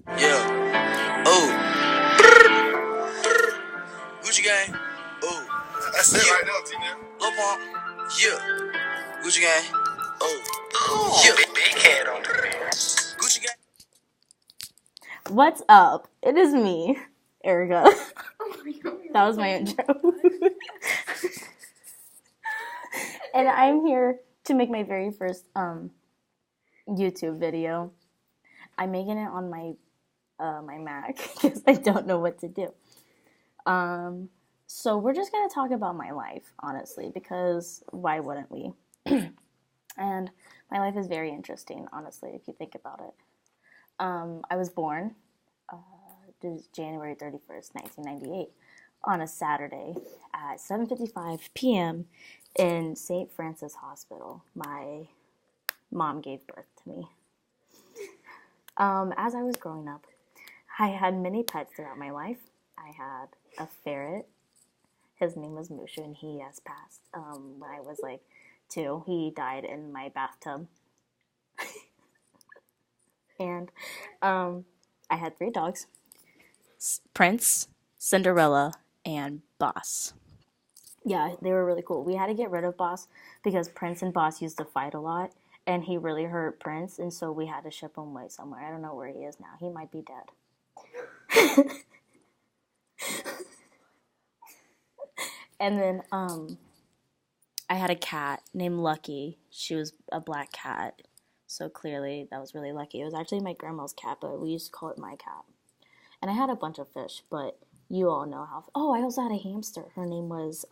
Yeah. Oh. Gucci gang. Oh. That's it right now, T-Nev. Lil Pump. Yeah. Gucci gang. Oh. Ooh, Yeah. big head on the man. Gucci gang. What's up? It is me, Erica. That was my intro. And I'm here to make my very first YouTube video. I'm making it on my my Mac because I don't know what to do. So we're just gonna talk about my life, honestly, because why wouldn't we? And my life is very interesting, honestly, if you think about it. I was born January 31st, 1998, on a Saturday at 7:55 p.m. in St. Francis Hospital. My mom gave birth to me. As I was growing up, I had many pets throughout my life. I had a ferret. His name was Mushu, and he has passed when I was like 2. He died in my bathtub. And I had 3 dogs: Prince, Cinderella, and Boss. Yeah, they were really cool. We had to get rid of Boss because Prince and Boss used to fight a lot, and he really hurt Prince, and so we had to ship him away somewhere. I don't know where he is now. He might be dead. And then I had a cat named Lucky. She was a black cat, so clearly that was really lucky. It was actually my grandma's cat, but we used to call it my cat. And I had a bunch of fish, but you all know how. Oh, I also had a hamster. Her name was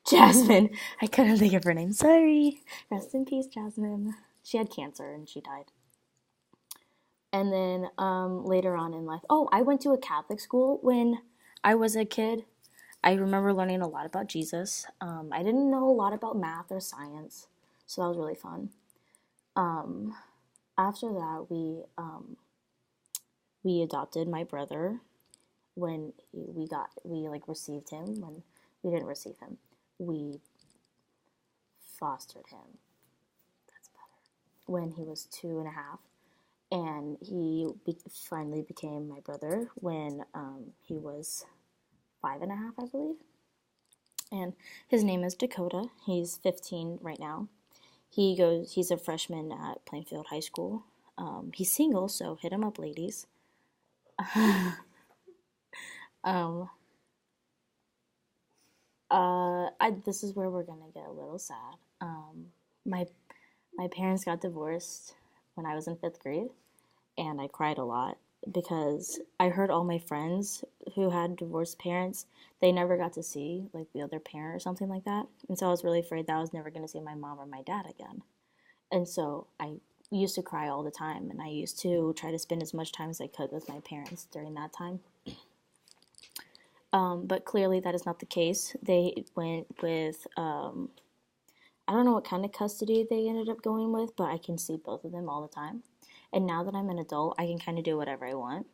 Jasmine. I couldn't think of her name. Sorry. Rest in peace, Jasmine. She had cancer and she died. And then later on in life, I went to a Catholic school when I was a kid. I remember learning a lot about Jesus. I didn't know a lot about math or science, so that was really fun. After that, we adopted my brother when we received him. When we didn't receive him, we fostered him. That's better. When he was 2.5, and he finally became my brother when he was 5.5, I believe. And his name is Dakota. He's 15 right now. He's a freshman at Plainfield High School. He's single, so hit him up, ladies. This is where we're gonna get a little sad. My parents got divorced when I was in 5th grade, and I cried a lot because I heard all my friends who had divorced parents, they never got to see like the other parent or something like that. And so I was really afraid that I was never going to see my mom or my dad again. And so I used to cry all the time, and I used to try to spend as much time as I could with my parents during that time. But clearly that is not the case. They went with, I don't know what kind of custody they ended up going with, but I can see both of them all the time. And now that I'm an adult, I can kind of do whatever I want.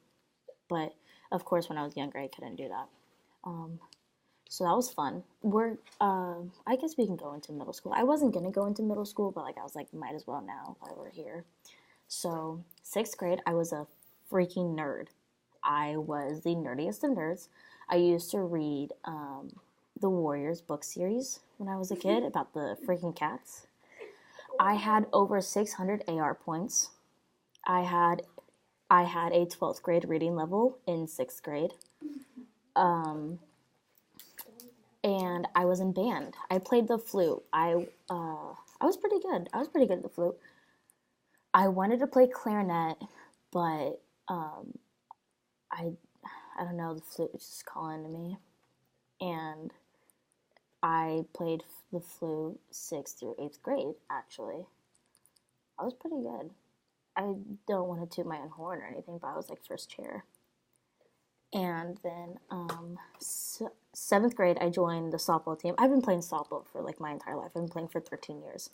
But, of course, when I was younger, I couldn't do that. So that was fun. I guess we can go into middle school. I wasn't going to go into middle school, but I was like, might as well now while we're here. So 6th grade, I was a freaking nerd. I was the nerdiest of nerds. I used to read the Warriors book series when I was a kid about the freaking cats. I had over 600 AR points. I had a 12th grade reading level in 6th grade. And I was in band. I played the flute. I was pretty good. I was pretty good at the flute. I wanted to play clarinet, but I don't know, the flute was just calling to me. And I played the flute 6th through 8th grade, actually. I was pretty good. I don't want to toot my own horn or anything, but I was like first chair. And then 7th grade, I joined the softball team. I've been playing softball for like my entire life. I've been playing for 13 years.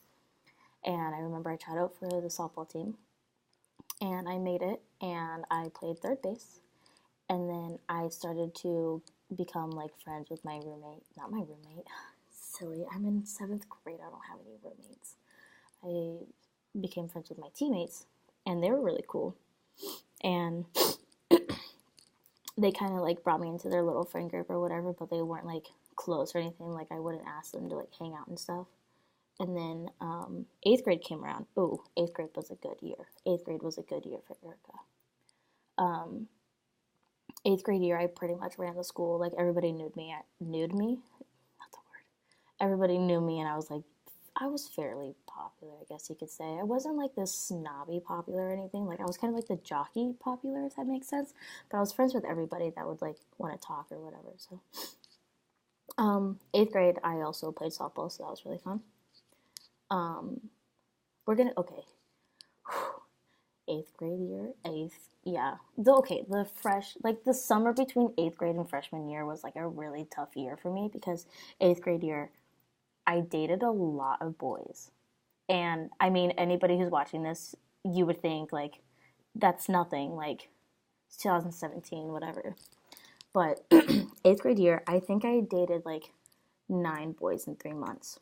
And I remember I tried out for the softball team. And I made it, and I played third base. And then I started to become like friends with my roommate. Not my roommate. Silly. I'm in 7th grade. I don't have any roommates. I became friends with my teammates. and they were really cool. And they kind of like brought me into their little friend group or whatever, but they weren't like close or anything. Like I wouldn't ask them to like hang out and stuff. And then 8th grade came around. Ooh, 8th grade was a good year. 8th grade was a good year for Erica. 8th grade year, I pretty much ran the school. Like everybody knew me. Not the word. Everybody knew me, and I was fairly popular, I guess you could say. I wasn't like this snobby popular or anything. Like I was kind of like the jockey popular, if that makes sense. But I was friends with everybody that would like want to talk or whatever. So 8th grade, I also played softball, so that was really fun. Okay. 8th grade year, the summer between 8th grade and freshman year was like a really tough year for me because 8th grade year, I dated a lot of boys. And I mean, anybody who's watching this, you would think like, that's nothing, like it's 2017, whatever. But 8th grade year, I think I dated like 9 boys in 3 months.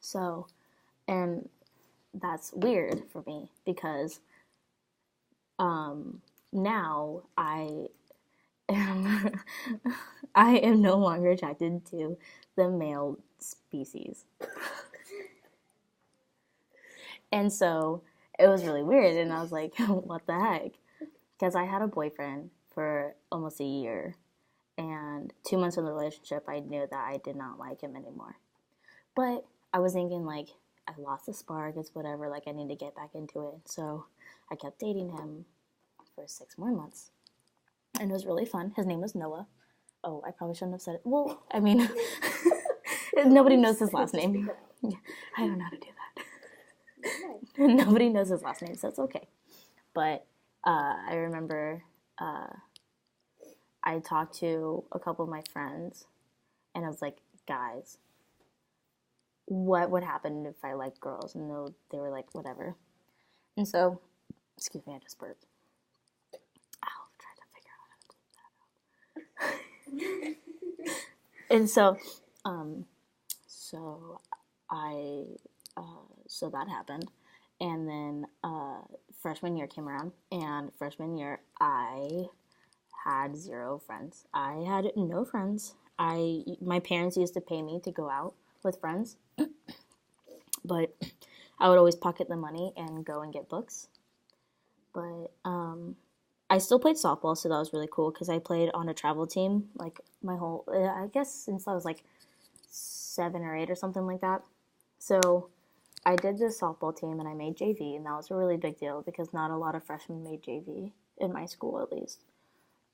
So, and that's weird for me because now I am no longer attracted to the male species. And so it was really weird, and I was like, what the heck? Because I had a boyfriend for almost a year, and 2 months in the relationship, I knew that I did not like him anymore. But I was thinking, like, I lost the spark, it's whatever, like, I need to get back into it. So I kept dating him for 6 more months, and it was really fun. His name was Noah. Oh, I probably shouldn't have said it. Well, I mean, nobody knows his last name. I don't know how to do that. Nobody knows his last name, so it's okay. But I remember I talked to a couple of my friends, and I was like, guys, what would happen if I liked girls? And they were like, whatever. And so, excuse me, I just burped. I'll try to figure out how to bleep that out. And so, so that happened. And then freshman year came around, and freshman year I had 0 friends. I had no friends. My parents used to pay me to go out with friends, but I would always pocket the money and go and get books. But I still played softball, so that was really cool because I played on a travel team like I guess since I was like 7 or 8 or something like that. So I did this softball team and I made JV, and that was a really big deal because not a lot of freshmen made JV in my school, at least.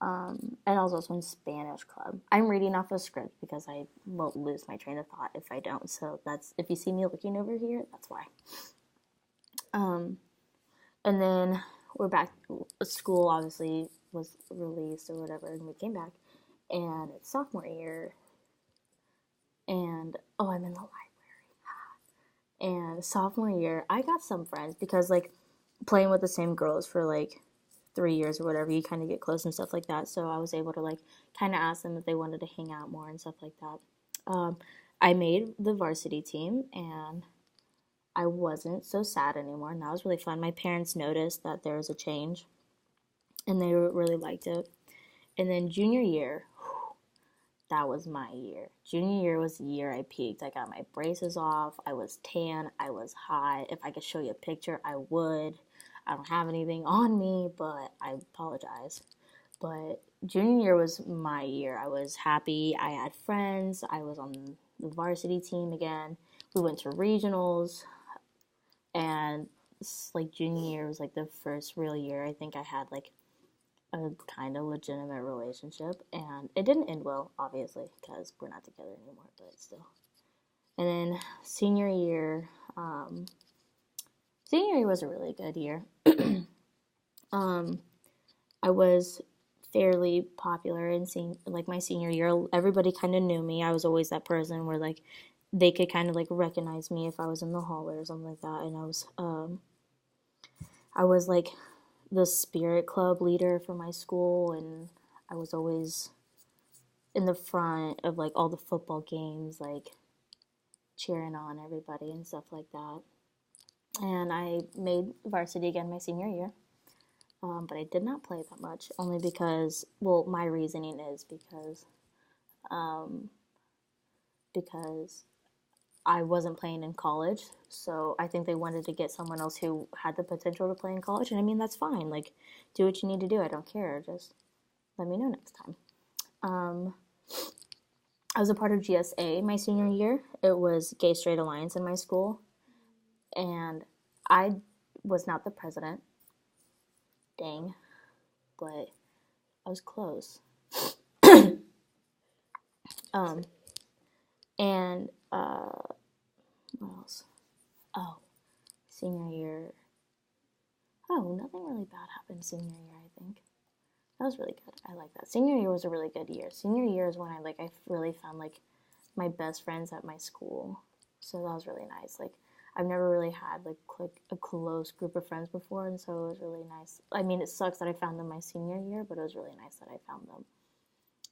And I was also in Spanish club. I'm reading off a script because I will lose my train of thought if I don't. So if you see me looking over here, that's why. And then we're back. School obviously was released or whatever, and we came back. And it's sophomore year. And I'm in the library. And sophomore year, I got some friends because like playing with the same girls for like 3 years or whatever, you kind of get close and stuff like that. So I was able to like kind of ask them if they wanted to hang out more and stuff like that. I made the varsity team, and I wasn't so sad anymore, and that was really fun. My parents noticed that there was a change, and they really liked it. And then junior year, that was my year. Junior year was the year I peaked. I got my braces off. I was tan. I was hot. If I could show you a picture, I would. I don't have anything on me, but I apologize. But junior year was my year. I was happy. I had friends. I was on the varsity team again. We went to regionals. And like junior year was like the first real year I think I had like a kind of legitimate relationship, and it didn't end well, obviously, because we're not together anymore, but still. And then senior year was a really good year. I was fairly popular in like my senior year. Everybody kind of knew me. I was always that person where like they could kind of like recognize me if I was in the hallway or something like that. And I was like the spirit club leader for my school, and I was always in the front of like all the football games, like cheering on everybody and stuff like that. and I made varsity again my senior year. But I did not play that much, only because, well, my reasoning is because I wasn't playing in college, so I think they wanted to get someone else who had the potential to play in college, and I mean, that's fine. Like, do what you need to do. I don't care. Just let me know next time. I was a part of GSA my senior year. It was Gay Straight Alliance in my school, and I was not the president. Dang. But I was close. And what else? Oh, senior year. Oh, nothing really bad happened senior year, I think. That was really good. I like that. Senior year was a really good year. Senior year is when I really found my best friends at my school. So that was really nice. I've never really had a close group of friends before, and so it was really nice. I mean, it sucks that I found them my senior year, but it was really nice that I found them.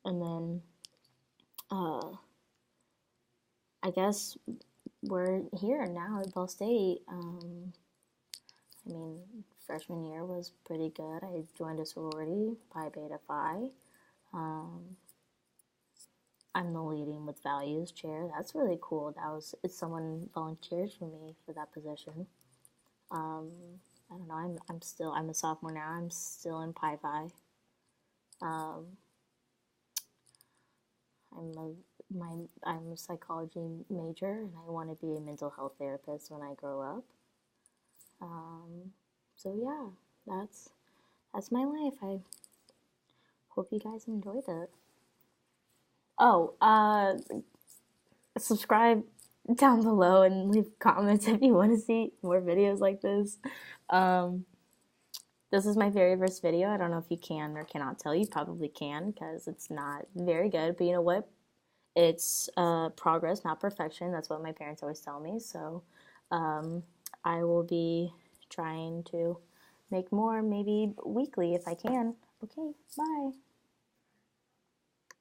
And then I guess we're here now at Ball State. I mean, freshman year was pretty good. I joined a sorority, Pi Beta Phi. I'm the Leading with Values chair. That's really cool. Someone volunteered for me for that position. I don't know. I'm a sophomore now. I'm still in Pi Phi. I'm a psychology major, and I want to be a mental health therapist when I grow up. So yeah, that's my life. I hope you guys enjoyed it. Oh, subscribe down below and leave comments if you want to see more videos like this. This is my very first video. I don't know if you can or cannot tell. You probably can, because it's not very good. But you know what? It's progress, not perfection. That's what my parents always tell me. So I will be trying to make more, maybe weekly if I can. Okay, bye.